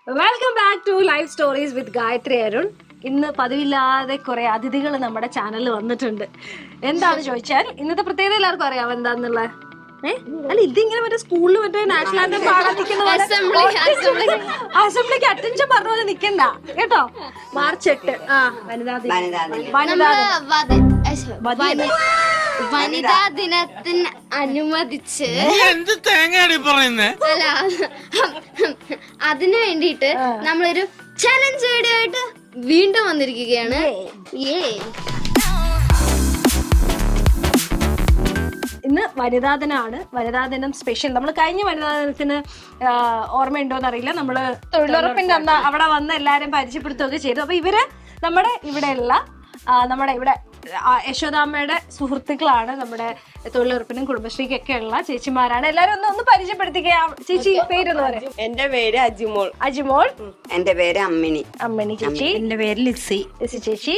Welcome back to life stories with Gayathri Arun. ഇന്ന് പതിവില്ലാതെ കുറെ അതിഥികൾ നമ്മുടെ ചാനലിൽ വന്നിട്ടുണ്ട്. എന്താന്ന് ചോദിച്ചാൽ ഇന്നത്തെ പ്രത്യേകത എല്ലാവർക്കും അറിയാം എന്താന്നുള്ള. അല്ല ഇതിങ്ങനെ മറ്റേ സ്കൂളിൽ മറ്റേ നാഷണൽ ആന്തം പാടാൻ നിൽക്കുന്ന അസംബ്ലിക്ക് അറ്റൻഷൻ പറഞ്ഞ പോലെ നിക്കണ്ട കേട്ടോ. March 8 വനിതാ ദിനത്തിന് അനുവദിച്ച് എന്ത് തേങ്ങയാടി പറയുന്നേ? അല്ല അതിനു വേണ്ടിയിട്ട് നമ്മളൊരു ചലഞ്ച് വീഡിയോ ആയിട്ട് വീണ്ടും വന്നിരിക്കുകയാണ്. ഇന്ന് വനിതാ ദിനമാണ്. വനിതാ ദിനം സ്പെഷ്യൽ. നമ്മൾ കഴിഞ്ഞ വനിതാ ദിനത്തിന് ഓർമ്മയുണ്ടോന്ന് അറിയില്ല, നമ്മള് തൊഴിലുറപ്പിന്റെ അന്ന് അവിടെ വന്ന് എല്ലാരും പരിചയപ്പെടുത്തുകയൊക്കെ ചെയ്തു. അപ്പൊ ഇവര് നമ്മുടെ ഇവിടെയുള്ള നമ്മുടെ ഇവിടെ യശോദാമ്മയുടെ സുഹൃത്തുക്കളാണ്. നമ്മുടെ തൊഴിലുറപ്പിനും കുടുംബശ്രീക്കൊക്കെ ഉള്ള ചേച്ചിമാരാണ്. എല്ലാരും ഒന്ന് പരിചയപ്പെടുത്തിക്കുക. ചേച്ചി പേരൊന്ന് പറയാം. എന്റെ പേര് അജിമോൾ. അജിമോൾ. എന്റെ പേര് അമ്മിണി. അമ്മിണി ചേച്ചി. എന്റെ പേര് ലിസി. ലിസി ചേച്ചി.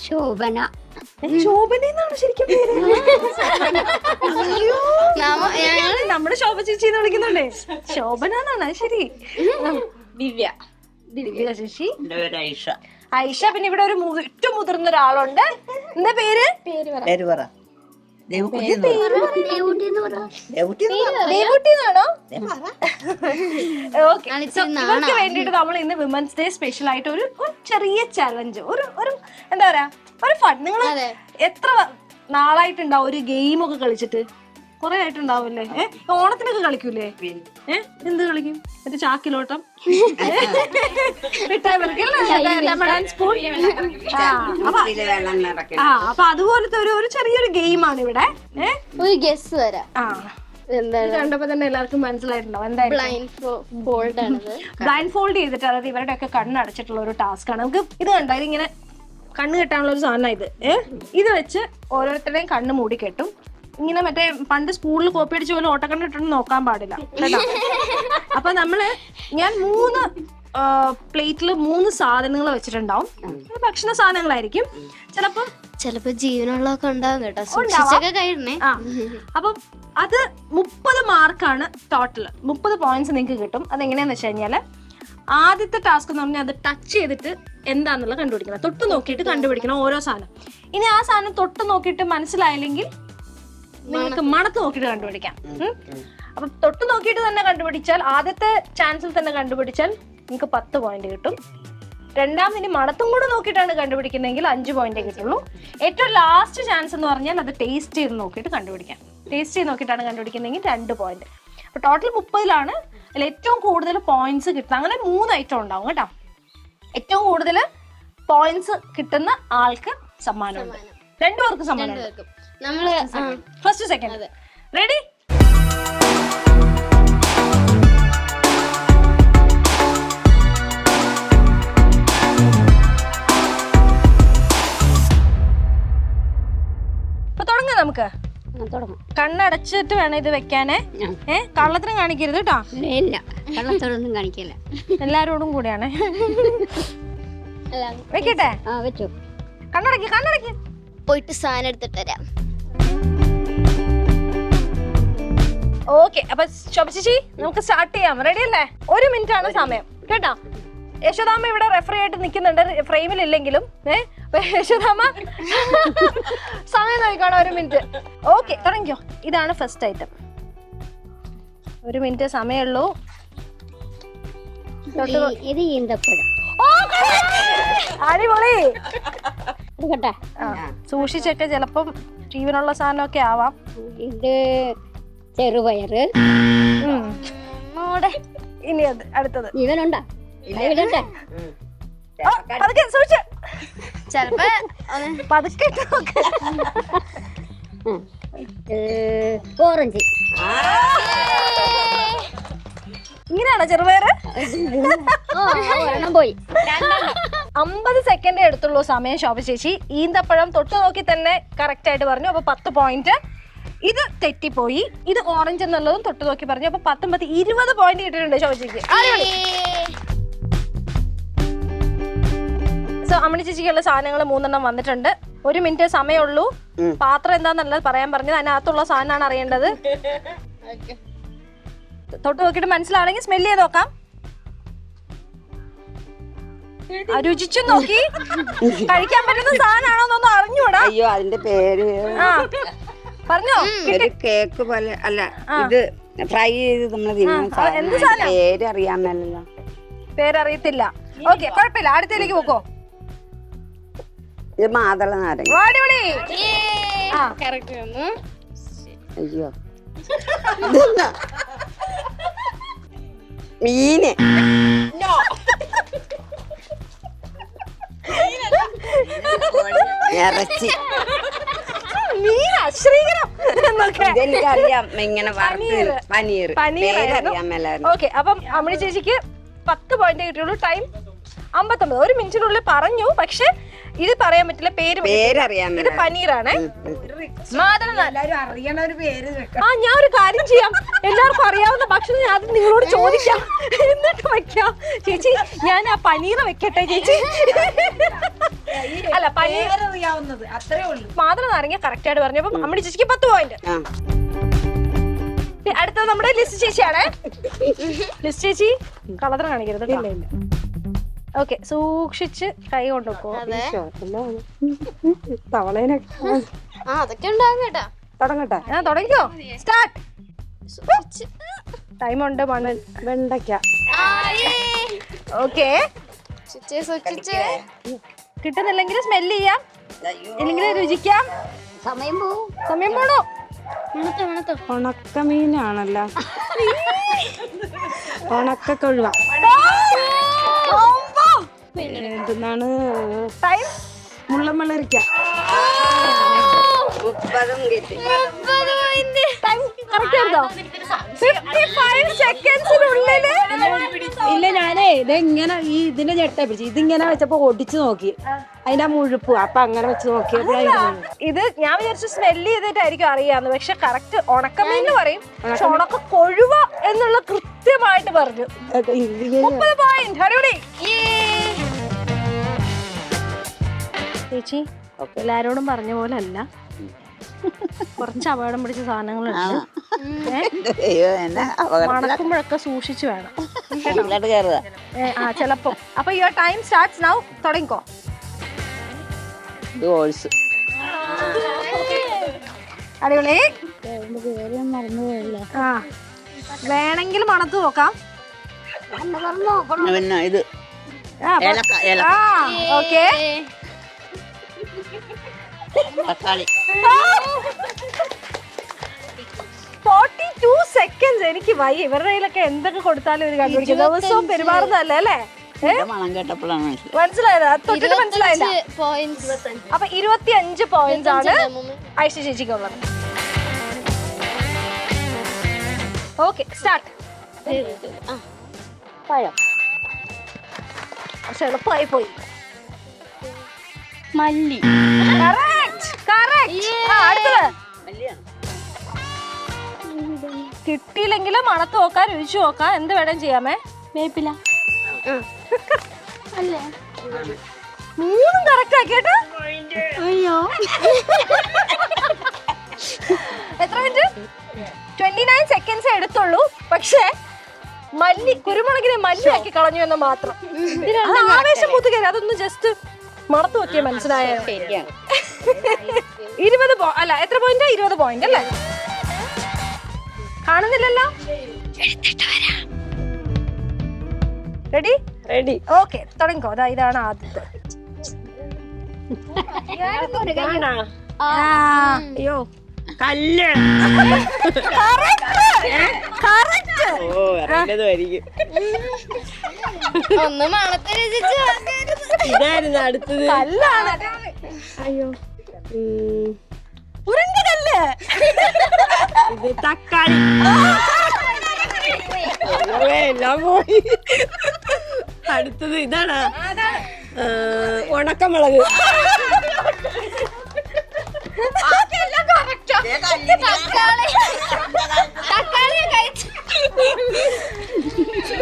ശോഭന. ശോഭന എന്നാണ് ശരിക്കും പേര്. നമ്മുടെ ശോഭ ചേച്ചി എന്ന് വിളിക്കുന്നുണ്ടേ. ശോഭന എന്നാണ് ശരി. ദിവ്യ. ദിവ്യ ചേച്ചി. എന്റെ പേര് ഐഷ. ഐഷ. പിന്നെ ഇവിടെ ഒരു ഏറ്റവും മുതിർന്ന ഒരാളുണ്ട്. എന്താ പേര്? ദേവൂട്ടിന്നാണോ? ഓക്കെ. ഇവർക്ക് വേണ്ടിട്ട് നമ്മൾ ഇന്ന് വിമൻസ് ഡേ സ്പെഷ്യൽ ആയിട്ട് ഒരു ചെറിയ ചലഞ്ച്, ഒരു എന്താ പറയാ, ഒരു ഫൺ. നിങ്ങൾ എത്ര നാളായിട്ടുണ്ടാവും ഒരു ഗെയിം ഒക്കെ കളിച്ചിട്ട്? കൊറേ ആയിട്ടുണ്ടാവില്ലേ? ഓണത്തിനൊക്കെ കളിക്കൂലേ? എന്ത് കളിക്കും? മറ്റേ ചാക്കിലോട്ടം, അപ്പൊ അതുപോലത്തെ ഒരു ചെറിയൊരു ഗെയിമാണ് ഇവിടെ. ഒരു ഗസ് വരാം. കണ്ടപ്പോ തന്നെ എല്ലാവർക്കും മനസ്സിലായിട്ടുണ്ടാവും എന്തായാലും. ബ്ലൈൻഡ് ഫോൾഡ് ചെയ്തിട്ട്, അതായത് ഇവരുടെ ഒക്കെ കണ്ണടച്ചിട്ടുള്ള ഒരു ടാസ്ക് ആണ്. നമുക്ക് ഇത് കണ്ടോ, ഇതിങ്ങനെ കണ്ണ് കെട്ടാനുള്ള ഒരു സാധനം ഇത്. ഇത് വെച്ച് ഓരോരുത്തരുടെയും കണ്ണ് മൂടി കെട്ടും. ഇങ്ങനെ മറ്റേ പണ്ട് സ്കൂളിൽ കോപ്പി അടിച്ച പോലെ ഓട്ടക്കണ്ണ് ഇട്ടൊന്നും നോക്കാൻ പാടില്ല കേട്ടോ. അപ്പൊ ഞാൻ 3 പ്ലേറ്റിൽ 3 സാധനങ്ങൾ വെച്ചിട്ടുണ്ടാവും. ഭക്ഷണ സാധനങ്ങളായിരിക്കും. ചിലപ്പോ ജീവനുള്ളതൊക്കെ ഉണ്ടാവും കേട്ടോ. സൂക്ഷിച്ചൊക്കെ കഴിഞ്ഞേ. അപ്പം അത് 30 മാർക്കാണ് ടോട്ടൽ. 30 പോയിന്റ്സ് നിങ്ങൾക്ക് കിട്ടും. അതെങ്ങനെയാന്ന് വെച്ച് കഴിഞ്ഞാല് ആദ്യത്തെ ടാസ്ക് എന്ന് പറഞ്ഞാൽ അത് ടച്ച് ചെയ്തിട്ട് എന്താന്നുള്ളത് കണ്ടുപിടിക്കണം. തൊട്ട് നോക്കിയിട്ട് കണ്ടുപിടിക്കണം ഓരോ സാധനം. ഇനി ആ സാധനം തൊട്ട് നോക്കിയിട്ട് മനസ്സിലായില്ലെങ്കിൽ നിങ്ങൾക്ക് മണത്ത് നോക്കിയിട്ട് കണ്ടുപിടിക്കാം. അപ്പൊ തൊട്ട് നോക്കിയിട്ട് തന്നെ കണ്ടുപിടിച്ചാൽ, ആദ്യത്തെ ചാൻസിൽ തന്നെ കണ്ടുപിടിച്ചാൽ നിങ്ങൾക്ക് 10 പോയിന്റ് കിട്ടും. രണ്ടാമതിന് മണത്തും കൂടെ നോക്കിയിട്ടാണ് കണ്ടുപിടിക്കുന്നതെങ്കിൽ 5 പോയിന്റ് കിട്ടുള്ളൂ. ഏറ്റവും ലാസ്റ്റ് ചാൻസ് എന്ന് പറഞ്ഞാൽ അത് ടേസ്റ്റ് ചെയ്ത് നോക്കിയിട്ട് കണ്ടുപിടിക്കാം. ടേസ്റ്റ് ചെയ്ത് നോക്കിയിട്ടാണ് കണ്ടുപിടിക്കുന്നതെങ്കിൽ 2 പോയിന്റ്. അപ്പൊ ടോട്ടൽ 30ലാണ്. അതിൽ ഏറ്റവും കൂടുതൽ പോയിന്റ്സ് കിട്ടുന്ന, അങ്ങനെ 3 ഐറ്റം ഉണ്ടാവും കേട്ടോ. ഏറ്റവും കൂടുതൽ പോയിന്റ്സ് കിട്ടുന്ന ആൾക്ക് സമ്മാനമുണ്ട്. 2 പേർക്ക് സമ്മാനം. നമ്മള് ഫസ്റ്റ് സെക്കൻഡ്. റെഡി? അപ്പൊ തുടങ്ങാം നമുക്ക്. കണ്ണടച്ചിട്ട് വേണം ഇത് വെക്കാനേ. കള്ളത്തിനും കാണിക്കരുത് കേട്ടോ. ഇല്ല, കള്ളത്തോടൊന്നും കാണിക്കില്ല. എല്ലാരോടും കൂടെയാണ്. വെക്കട്ടെ? വെച്ചു. കണ്ണടക്കി പോയിട്ട് സാധനം എടുത്തിട്ട് വരാം. ഓക്കെ. അപ്പൊ ശോഭ ചേച്ചി നമുക്ക് സ്റ്റാർട്ട് ചെയ്യാം. റെഡി അല്ലേ? 1 മിനിറ്റ് ആണ് സമയം കേട്ടോ. യശോദാമ്മ ഇവിടെ റെഫറി ആയിട്ട് നിൽക്കുന്നുണ്ട്, ഫ്രെയിമിൽ ഇല്ലെങ്കിലും. യശോദാമ്മ സമയം നോക്കിക്കോണം. 1 മിനിറ്റ്. ഓക്കെ, തുടങ്ങിക്കോ. ഇതാണ് ഫസ്റ്റ് ഐറ്റം. 1 മിനിറ്റ് സമയമുള്ളൂ. ഇത് ഈന്തപ്പഴം. അടിപൊളി. സൂക്ഷിച്ചൊക്കെ, ചിലപ്പം ജീവനുള്ള സാധനമൊക്കെ ആവാം. ഇത് ചെറുപയറ്. ഇനി അടുത്തത് ജീവനുണ്ടോ? ചെലപ്പോ പതുക്കെ. ഓറഞ്ച്. ഇങ്ങനെയാണോ ചെറുപയറ്? പോയി. 50 സെക്കൻഡ് എടുത്തുള്ളൂ സമയം. ശോഭ ചേച്ചി ഈന്തപ്പഴം തൊട്ട് നോക്കി തന്നെ കറക്റ്റ് ആയിട്ട് പറഞ്ഞു. അപ്പൊ 10 പോയിന്റ്. ഇത് തെറ്റിപ്പോയി. ഇത് ഓറഞ്ച് എന്നുള്ളതും തൊട്ട് നോക്കി പറഞ്ഞു. അപ്പൊ 10 20 പോയിന്റ് കിട്ടിയിട്ടുണ്ട് ശോഭ ചേച്ചിക്ക്. സോ അമ്മണി ചേച്ചിക്കുള്ള സാധനങ്ങൾ 3 വന്നിട്ടുണ്ട്. 1 മിനിറ്റ് സമയമുള്ളൂ. പാത്രം എന്താന്നുള്ളത് പറയാൻ പറഞ്ഞത്. അതിനകത്തുള്ള സാധനമാണ് അറിയേണ്ടത്. തൊട്ട് നോക്കിയിട്ട് മനസ്സിലാണെങ്കിൽ സ്മെല് ചെയ്ത് നോക്കാം. രുചിച്ചു നോക്കി കഴിക്കാൻ പറ്റുന്ന സാധനമാണോന്നൊന്നും അറിഞ്ഞൂടാ. അയ്യോ അതിന്റെ പേര് ആ പറഞ്ഞോ. ഒരു കേക്ക് പോലെ അല്ല, ഇത് ഫ്രൈ ചെയ്ത് നമ്മള് തിന്നുന്ന എന്ത് സാധനം. സാധനം? പേര് അറിയാമല്ലോ. പേരറിയത്തില്ല. ഓക്കെ കുഴപ്പമില്ല, അടുത്തേക്ക് പോക്കോ. ഇത് മാതള നാരങ്ങ. അടിപൊളി. കറക്റ്റ് വന്നു. അയ്യോ ഇതെന്താ? മീന്. ഇറച്ചി. മീന ശ്രീകരം എന്നൊക്കെ ഇതെനിക്കറിയാം. ഇങ്ങനെ വറുത്ത് പനീർ. പനീറായിരുന്നു. പേരറിയാമല്ലായിരുന്നു. ഓക്കെ, അപ്പം അമ്മിണി ചേച്ചിക്ക് 10 പോയിന്റ് കിട്ടിയുള്ളൂ. ടൈം 59. 1 മിനിറ്റിനുള്ളിൽ പറഞ്ഞു, പക്ഷെ ഇത് പറയാൻ പറ്റില്ല. പേര് ഇത് പേരറിയാമല്ലോ. പനീറാണ്. മാതള എല്ലാരും അറിയണ ഒരു പേര് വെക്കാം. ഞാൻ ഒരു കാര്യം ചെയ്യാം, എല്ലാവർക്കും അറിയാവുന്ന ഭക്ഷണം ഞാൻ ആദ്യം നിങ്ങളോട് ചോദിക്കാം, എന്നിട്ട് വെക്കാം. ചേച്ചി ഞാൻ ആ പനീർ വെക്കട്ടെ ചേച്ചി. അല്ല പനീർ അറിയാവുന്നത് അത്രേ ഉള്ളൂ. മാതള നാരങ്ങ കറക്റ്റ് ആയിട്ട് പറഞ്ഞു. അപ്പം അമ്മടി ചേച്ചിക്ക് 10 പോയിന്റ്. ആ. അടുത്തത് നമ്മുടെ ലിസ്റ്റ് ചേച്ചിയാണ്. ലിസ്റ്റ് ചേച്ചി കളർ കാണിക്കരുത്. ഓക്കെ, സൂക്ഷിച്ച് കൈ കൊണ്ടുപോ. തവളേനൊക്കെ അതൊക്കെ ഉണ്ടാകും കേട്ടാ. തുടങ്ങട്ടെ. തുടങ്ങിക്കോ. സ്റ്റാർട്ട്. ടൈം ഉണ്ട്. മണ്ണ് വെണ്ടയ്ക്ക. ഓക്കെ, സൂക്ഷിച്ച് കിട്ടുന്നില്ലെങ്കിൽ സ്മെല് ചെയ്യാം, ഇല്ലെങ്കിൽ രുചിക്കാം. സമയം പോവും. സമയം പോണോ? മണത്തോ ഉണക്കമീനാണല്ലോ. ഉണക്ക കൊഴുവ. എന്താണ്? ടൈം മുള്ളമ്പളരിക്ക. 30 കിട്ടി. 55 സെക്കൻഡ്സിനുള്ളില്. ഇല്ല, ഞാനേ ഇതെങ്ങനെ ഇതിന്റെ ഞെട്ട പിടിച്ചു. ഇതിങ്ങനെ വെച്ചപ്പോ ഒടിച്ചു നോക്കി, അതിന്റെ മുഴുപ്പ്. അപ്പൊ അങ്ങനെ വെച്ച് നോക്കിയപ്പോഴാണ് ഇത് ഞാൻ വിചാരിച്ചു സ്മെല് ചെയ്തിട്ടായിരിക്കും അറിയാന്ന്, പക്ഷെ കറക്റ്റ് ഉണക്കമീൻ എന്ന് പറയും, പക്ഷെ ഉണക്ക കൊഴുവ എന്നുള്ള കൃത്യമായിട്ട് പറഞ്ഞു. 30 പോയിന്റ്. അടിപൊളി ചേച്ചി. എല്ലാരോടും പറഞ്ഞ പോലെ അല്ല, കുറച്ച് അപകടം പിടിച്ച സാധനങ്ങളുണ്ട്. മണക്കുമ്പോഴൊക്കെ സൂക്ഷിച്ചു വേണം. ചെലപ്പോ. അപ്പൊ യുവർ ടൈം സ്റ്റാർട്ട്സ് നൗ. തുടങ്ങിക്കോ. അടിപൊളി. ആ വേണമെങ്കിൽ മണത്ത് നോക്കാം. ഇത് ഓക്കെ. തക്കാളി. 42 സെക്കൻഡ്സ്. എനിക്ക് വയ്യ. ഇവരുടെ കയ്യിലൊക്കെ എന്തൊക്കെ കൊടുത്താലും ഇവര് കണ്ടുപിടിക്കും. ദിവസവും പെരുമാറുന്നതല്ലേ അല്ലേ? മണം കേട്ടപ്പോഴാണ് മനസ്സിലായത്? തൊട്ടിട്ട് മനസ്സിലായില്ല. പോയിന്റ്സ്. അപ്പൊ 25 പോയിന്റ്സ് ആണ് ഐഷ ചേച്ചിക്കുള്ളത്. Okay, start. പഴം. പക്ഷെ എളുപ്പമായി പോയി. മല്ലി. അടുത്തത്. കിട്ടിയില്ലെങ്കിലും മണത്ത് നോക്കാം, രുചിച്ചു നോക്കാം, എന്ത് വേണം ചെയ്യാമേ. വേപ്പില. അല്ലേ? 3 കറക്റ്റ് ആക്കിയിട്ട്. അയ്യോ, എത്ര മിനിറ്റ്? 29 സെക്കൻഡ്സ് എടുത്തുള്ളൂ. പക്ഷേ മല്ലി, കുരുമുളകിനെ മല്ലിയാക്കി കളഞ്ഞു എന്ന് മാത്രം. അത് ആവേശം മൂത്തുകയറി. അതൊന്ന് ജസ്റ്റ് മണത്ത് നോക്കിയാൽ മനസ്സിലായ. 20 അല്ല എത്ര പോയിന്റ്? 20 പോയിന്റ് അല്ലേ? കാണുന്നില്ലല്ലോ. റെഡി? റെഡി. ഓക്കെ, തുടങ്ങിക്കോ. അതാ ഇതാണ് ആദ്യത്തെ. അയ്യോ, കല്ല്. ഒന്ന് മണത്തെ രുചിച്ച് ഇതായിരുന്നു അടുത്തത്. കല്ലാണ്. അയ്യോ, ഉരുണ്ട കല്ല്. ഇത് തക്കാളി. എല്ലാം പോയി. അടുത്തത് ഇതാണ് ഉണക്കമുളക്.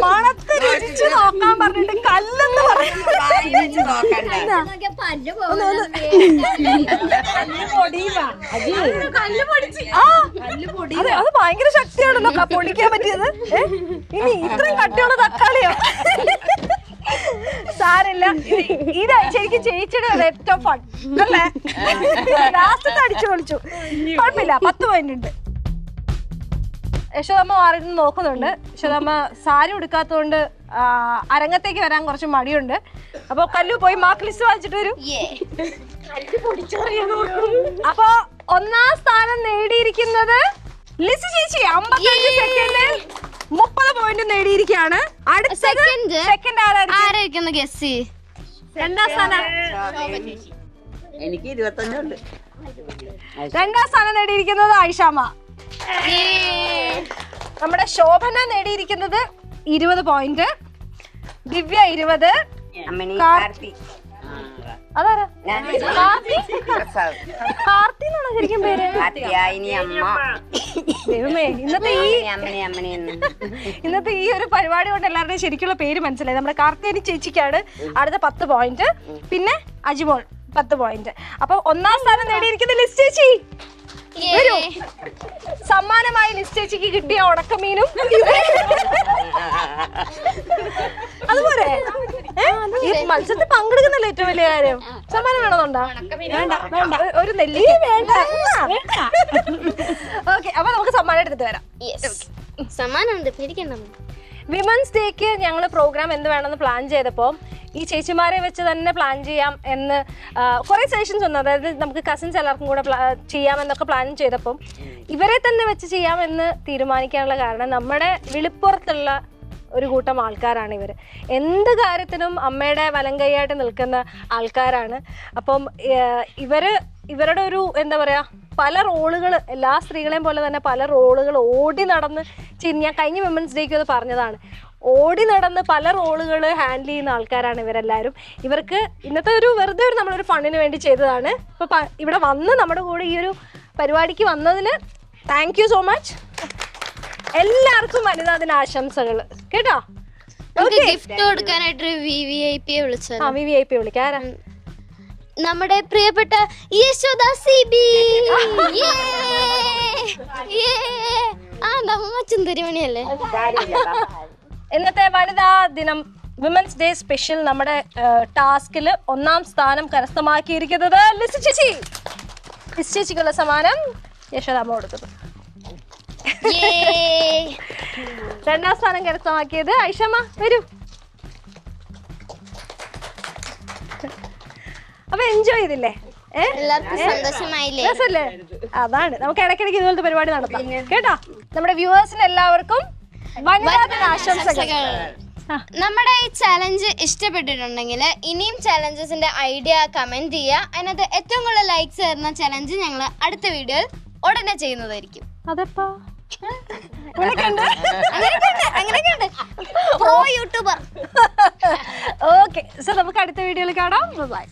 മണത്ത് രുചിച്ച് നോക്കാൻ പറഞ്ഞിട്ട് കല്ലെന്ന് പറയുന്നത്. അത് ഭയങ്കര ശക്തിയാണല്ലോ പൊടിക്കാൻ പറ്റിയത്. ഇനി ഇത്രയും കട്ടിയുള്ള തക്കാളിയോ? ഇതാ ശരിക്കും ചേച്ചിയുടെ ഏറ്റവും ഫൺ അല്ലേ? ലാസ്റ്റ് അടിച്ചു പൊളിച്ചു. കുഴപ്പമില്ല, 10 പോയിന്റ് ഉണ്ട്. യശോദമ്മ മാറിയിട്ട് നോക്കുന്നുണ്ട്. യശോദമ്മ സാരി ഉടുക്കാത്തതുകൊണ്ട് അരങ്ങത്തേക്ക് വരാൻ കുറച്ച് മടിയുണ്ട്. അപ്പൊ കല്ലു പോയി മാർക്ക് ലിസ്റ്റ് വായിച്ചിട്ട് വരും. അപ്പൊ 1ാം സ്ഥാനം നേടിയിരിക്കുന്നത് ലിസി ചേച്ചി 55 സെക്കൻഡിൽ 30 പോയിന്റ് നേടിയിരിക്കുകയാണ്. അടുത്ത സെക്കൻഡ് ആരായിരിക്കും ഗസ്? 2ാം സ്ഥാനം എനിക്ക് 25 ഉണ്ട്. 2ാം സ്ഥാനം നേടിയിരിക്കുന്നത് ആയിഷാമ്മ. നമ്മുടെ ശോഭന നേടിയിരിക്കുന്നത് 20 പോയിന്റ്, ദിവ്യ 20, അതാരാ? കാർത്തി എന്നാണോ ശരിക്കും പേര്? ദൈവമേ, ഇന്നത്തെ ഈ ഒരു പരിപാടി കൊണ്ട് എല്ലാവരുടെയും ശരിക്കുള്ള പേര് മനസ്സിലായി. നമ്മുടെ കാർത്തിയാനി ചേച്ചിക്കാണ് അടുത്ത 10 പോയിന്റ്, പിന്നെ അജിമോൾ 10 പോയിന്റ്. അപ്പൊ 1ാം സ്ഥാനം നേടിയിരിക്കുന്ന ലിസ് ചേച്ചി വരൂ. സമ്മാനമായി ലിസ് ചേച്ചിക്ക് കിട്ടിയ ഉണക്കമീനും അതുപോലെ ഈ മത്സരത്തിൽ പങ്കെടുക്കുന്നല്ലോ ഏറ്റവും വലിയ കാര്യം. സമ്മാനം വേണമെന്നുണ്ടോ? വേണ്ട, ഒരു നെല്ലി വേണ്ട. ഓക്കെ, അപ്പൊ നമുക്ക് സമ്മാനം എടുത്തിട്ട് വരാം. സമ്മാനമുണ്ട്, പേടിക്കണ്ട. വിമൻസ് ഡേക്ക് ഞങ്ങൾ പ്രോഗ്രാം എന്ത് വേണമെന്ന് പ്ലാൻ ചെയ്തപ്പോൾ ഈ ചേച്ചിമാരെ വെച്ച് തന്നെ പ്ലാൻ ചെയ്യാം എന്ന് കുറേ സജഷൻസ് വന്നു. അതായത് നമുക്ക് കസിൻസ് എല്ലാവർക്കും കൂടെ ചെയ്യാമെന്നൊക്കെ പ്ലാൻ ചെയ്തപ്പം ഇവരെ തന്നെ വെച്ച് ചെയ്യാമെന്ന് തീരുമാനിക്കാനുള്ള കാരണം നമ്മുടെ വിളിപ്പുറത്തുള്ള ഒരു കൂട്ടം ആൾക്കാരാണ് ഇവർ. എന്ത് കാര്യത്തിനും അമ്മയുടെ വലങ്കൈയായിട്ട് നിൽക്കുന്ന ആൾക്കാരാണ്. അപ്പം ഇവരുടെ ഒരു എന്താ പറയുക, പല റോളുകൾ, എല്ലാ സ്ത്രീകളെയും പോലെ തന്നെ പല റോളുകൾ ഓടി നടന്ന് ഞാൻ കഴിഞ്ഞ വിമൻസ് ഡേക്ക് അത് പറഞ്ഞതാണ്. ഓടി നടന്ന് പല റോളുകൾ ഹാൻഡിൽ ചെയ്യുന്ന ആൾക്കാരാണ് ഇവരെല്ലാവരും. ഇവർക്ക് ഇന്നത്തെ ഒരു വെറുതെ ഒരു നമ്മളൊരു ഫണ്ടിന് വേണ്ടി ചെയ്തതാണ്. ഇപ്പോൾ ഇവിടെ വന്ന് നമ്മുടെ കൂടെ ഈ ഒരു പരിപാടിക്ക് വന്നതിന് താങ്ക് യു സോ മച്ച്. എല്ലാവർക്കും വനിതാ ദിന ആശംസകൾ കേട്ടോ. ഗിഫ്റ്റ് കൊടുക്കാനായിട്ട് VVIP വിളിച്ചത്. VVIP വിളിക്കാം. ആരാ? നമ്മുടെ പ്രിയപ്പെട്ട യശോദ സിബി. ചുന്ദരിമണിയല്ലേ? ഇന്നത്തെ വനിതാ ദിനം വിമൻസ് ഡേ സ്പെഷ്യൽ നമ്മുടെ ടാസ്കിൽ 1ാം സ്ഥാനം കരസ്ഥമാക്കിയിരിക്കുന്നത് ലിസി ചേച്ചി. ലിസി ചേച്ചിക്കുള്ള സമ്മാനം യശോദാമ്മ കൊടുത്തത്. 2ാം സ്ഥാനം കരസ്ഥമാക്കിയത് ഐഷമ്മ. വരൂ. അപ്പൊ എൻജോയ് ചെയ്തില്ലേ? എല്ലാവർക്കും സന്തോഷമായില്ലേ? രസല്ലേ? അതാണ്, നമുക്ക് ഇടയ്ക്കിടയ്ക്ക് ഇതുപോലത്തെ പരിപാടി നടത്താം കേട്ടോ. നമ്മുടെ വ്യൂവേഴ്സിന് എല്ലാവർക്കും വനിതാ ദിന ആശംസകൾ. നമ്മുടെ ഈ ചലഞ്ച് ഇഷ്ടപ്പെട്ടിട്ടുണ്ടെങ്കിൽ ഇനിയും ചലഞ്ചസിന്റെ ഐഡിയ കമന്റ് ചെയ്യുക. അതിനകത്ത് ഏറ്റവും കൂടുതൽ ലൈക്സ് തരുന്ന ചലഞ്ച് ഞങ്ങൾ അടുത്ത വീഡിയോയിൽ ഉടനെ ചെയ്യുന്നതായിരിക്കും. അതെപ്പോ അങ്ങനെയൊക്കെയുണ്ട്. Pro YouTuber. ഓക്കെ, സോ നമുക്ക് അടുത്ത വീഡിയോയിൽ കാണാം. ബൈ.